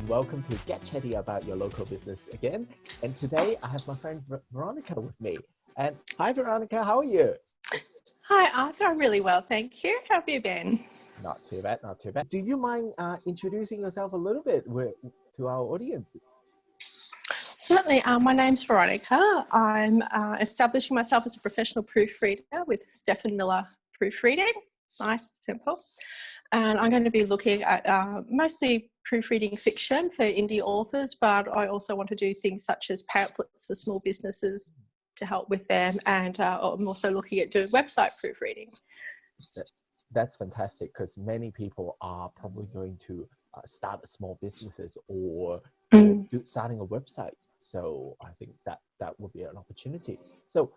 Welcome to Get Chatty about your local business again. And today I have my friend Veronica with me. And hi, Veronica, how are you? Hi, Arthur. I'm really well, thank you. How have you been? Not too bad, not too bad. Do you mind introducing yourself a little bit to our audiences? Certainly. My name's Veronica. I'm establishing myself as a professional proofreader with Stephen Miller Proofreading. Nice, simple. And I'm going to be looking at mostly proofreading fiction for indie authors, but I also want to do things such as pamphlets for small businesses to help with them. And I'm also looking at doing website proofreading. That's fantastic, because many people are probably going to start small businesses or starting a website. So I think that would be an opportunity. So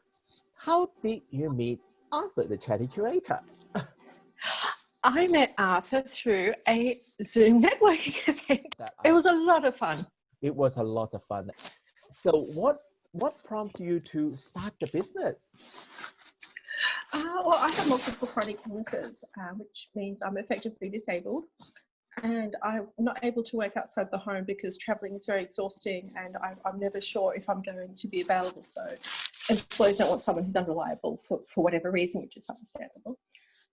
how did you meet Arthur, the Chatty curator? I met Arthur through a Zoom networking event. It was a lot of fun. It was a lot of fun. So what prompted you to start the business? Well, I have multiple chronic illnesses, which means I'm effectively disabled, and I'm not able to work outside the home because travelling is very exhausting, and I'm never sure if I'm going to be available. So employers don't want someone who's unreliable for whatever reason, which is understandable.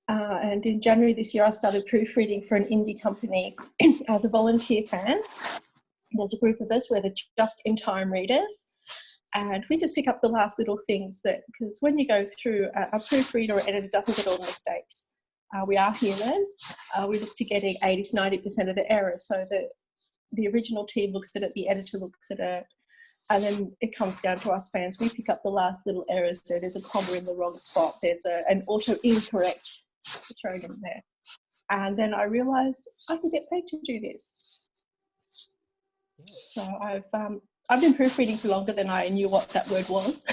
And in January this year, I started proofreading for an indie company as a volunteer fan. There's a group of us, we're the just-in-time readers, and we just pick up the last little things because when you go through, a proofreader or editor doesn't get all the mistakes. We are human. We look to getting 80 to 90% of the errors, so that the original team looks at it, the editor looks at it, and then it comes down to us fans. We pick up the last little errors. So there's a comma in the wrong spot. There's an auto incorrect thrown in there. And then I realised I can get paid to do this. So I've been proofreading for longer than I knew what that word was.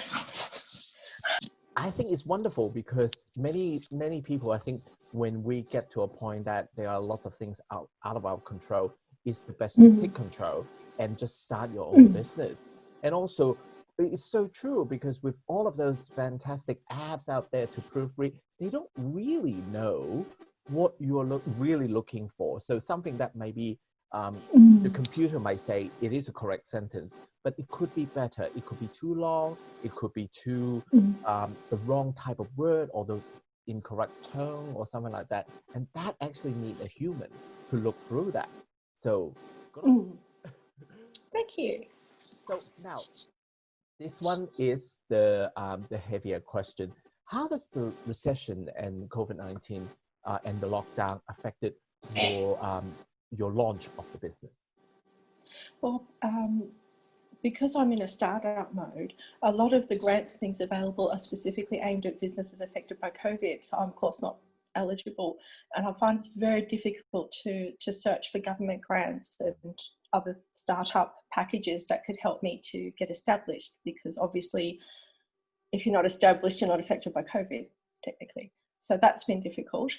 I think it's wonderful because many people, I think when we get to a point that there are lots of things out of our control, it's the best to take control and just start your own business. And also, it's so true because with all of those fantastic apps out there to proofread, they don't really know what you're really looking for. So something that maybe the computer might say it is a correct sentence, but it could be better. It could be too long. It could be too the wrong type of word or the incorrect tone or something like that. And that actually needs a human to look through that. So, good on. Thank you. So now, this one is the heavier question. How does the recession and COVID-19 and the lockdown affected your launch of the business? Well, because I'm in a startup mode, a lot of the grants and things available are specifically aimed at businesses affected by COVID. So I'm, of course, not eligible. And I find it's very difficult to search for government grants and other startup packages that could help me to get established, because obviously if you're not established, you're not affected by COVID, technically. So that's been difficult.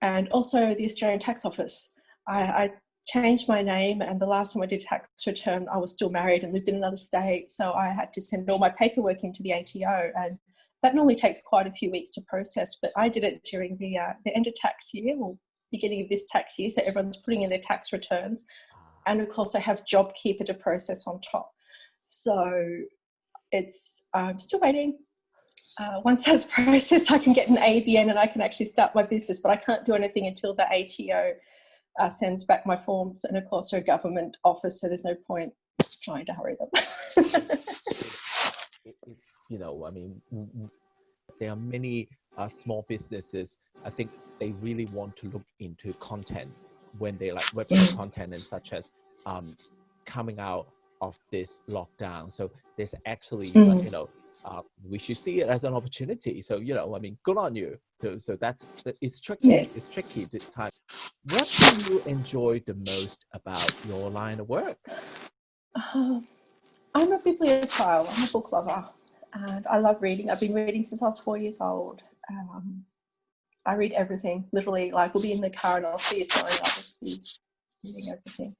And also the Australian Tax Office. I changed my name, and the last time I did tax return, I was still married and lived in another state. So I had to send all my paperwork into the ATO, and that normally takes quite a few weeks to process. But I did it during the end of tax year, or beginning of this tax year. So everyone's putting in their tax returns. And of course, I have JobKeeper to process on top. So I'm still waiting. Once that's processed, I can get an ABN and I can actually start my business, but I can't do anything until the ATO sends back my forms. And of course, they're a government office, so there's no point trying to hurry them. There are many small businesses. I think they really want to look into content when they like website content and such as coming out of this lockdown. So there's actually, we should see it as an opportunity. So, good on you. So it's tricky. Yes. It's tricky this time. What do you enjoy the most about your line of work? I'm a bibliophile. I'm a book lover, and I love reading. I've been reading since I was 4 years old. I read everything, literally. Like, we'll be in the car and I'll see a sign, I'll just be reading everything.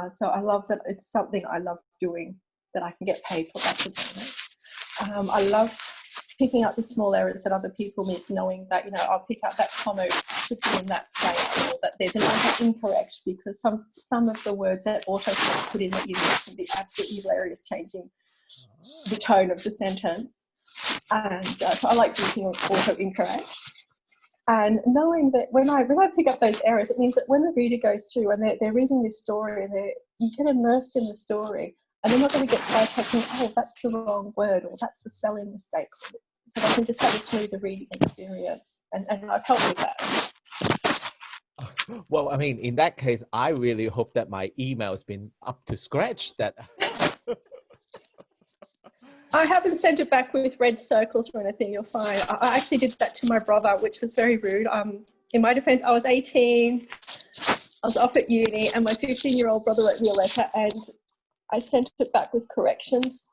So I love that it's something I love doing, that I can get paid for. That's the bonus. I love picking up the small errors that other people miss, knowing that, you know, I'll pick up that comma should be in that place, or that there's an auto incorrect, because some of the words that auto put in that you miss can be absolutely hilarious, changing the tone of the sentence. And so I like using auto incorrect. And knowing that when I pick up those errors, it means that when the reader goes through and they're reading this story, and you get immersed in the story, and they're not going to get sidetracked and, oh, that's the wrong word, or that's the spelling mistake. So they can just have a smoother reading experience. And I've helped with that. Well, I mean, in that case, I really hope that my email's been up to scratch. That I haven't sent it back with red circles or anything. You're fine. I actually did that to my brother, which was very rude. In my defense, I was 18. I was off at uni, and my 15-year-old brother wrote me a letter, and I sent it back with corrections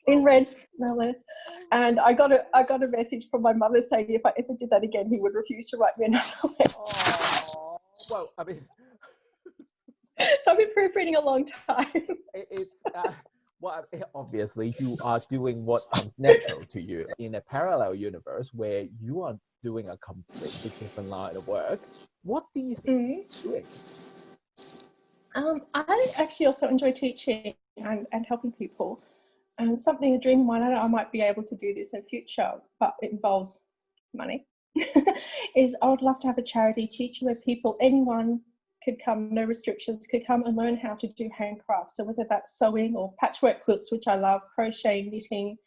in red, no less. And I got a message from my mother saying if I ever did that again, he would refuse to write me another letter. Oh, well, I mean, so I've been proofreading a long time. It's well, obviously you are doing what comes natural to you in a parallel universe where you are doing a completely different line of work. What do you think you're doing? I actually also enjoy teaching and helping people. And a dream of mine, I might be able to do this in future, but it involves money, is I would love to have a charity teacher where anyone could come, no restrictions, could come and learn how to do handcrafts. So whether that's sewing or patchwork quilts, which I love, crochet, knitting,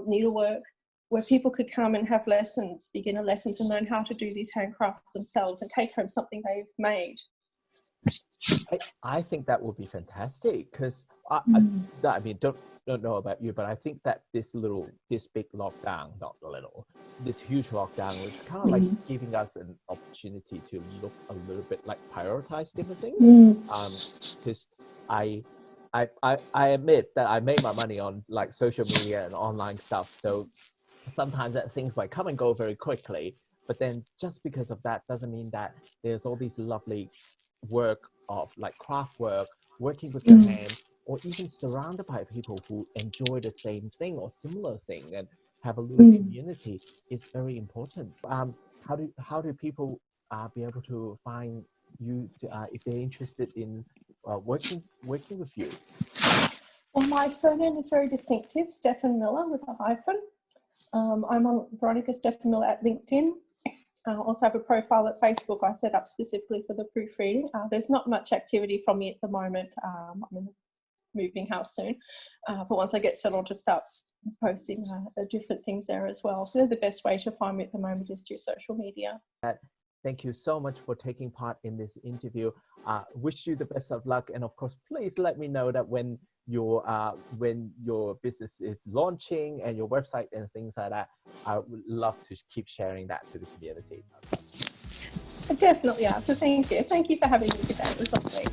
needlework, where people could come and have lessons, beginner lessons, and learn how to do these handcrafts themselves and take home something they've made. I think that would be fantastic, because I mean, don't know about you, but I think that this big lockdown, not a little, this huge lockdown was kind of like giving us an opportunity to look a little bit like prioritize different things. Because I admit that I made my money on like social media and online stuff, so sometimes that things might come and go very quickly. But then just because of that doesn't mean that there's all these lovely work of like craft work, working with your hand, or even surrounded by people who enjoy the same thing or similar thing and have a little community is very important. How do people be able to find you if they're interested in working with you? Well, my surname is very distinctive, Stefan Miller with a hyphen. I'm on Veronica Stefan Miller at LinkedIn. I also have a profile at Facebook I set up specifically for the proofreading. There's not much activity from me at the moment. I'm in a moving house soon, but once I get settled, to start posting different things there as well. So they're the best way to find me at the moment, is through social media. Thank you so much for taking part in this interview. Wish you the best of luck, and of course, please let me know that when your business is launching and your website and things like that. I would love to keep sharing that to the community. Definitely, Arthur. Thank you. Thank you for having me today. It was lovely.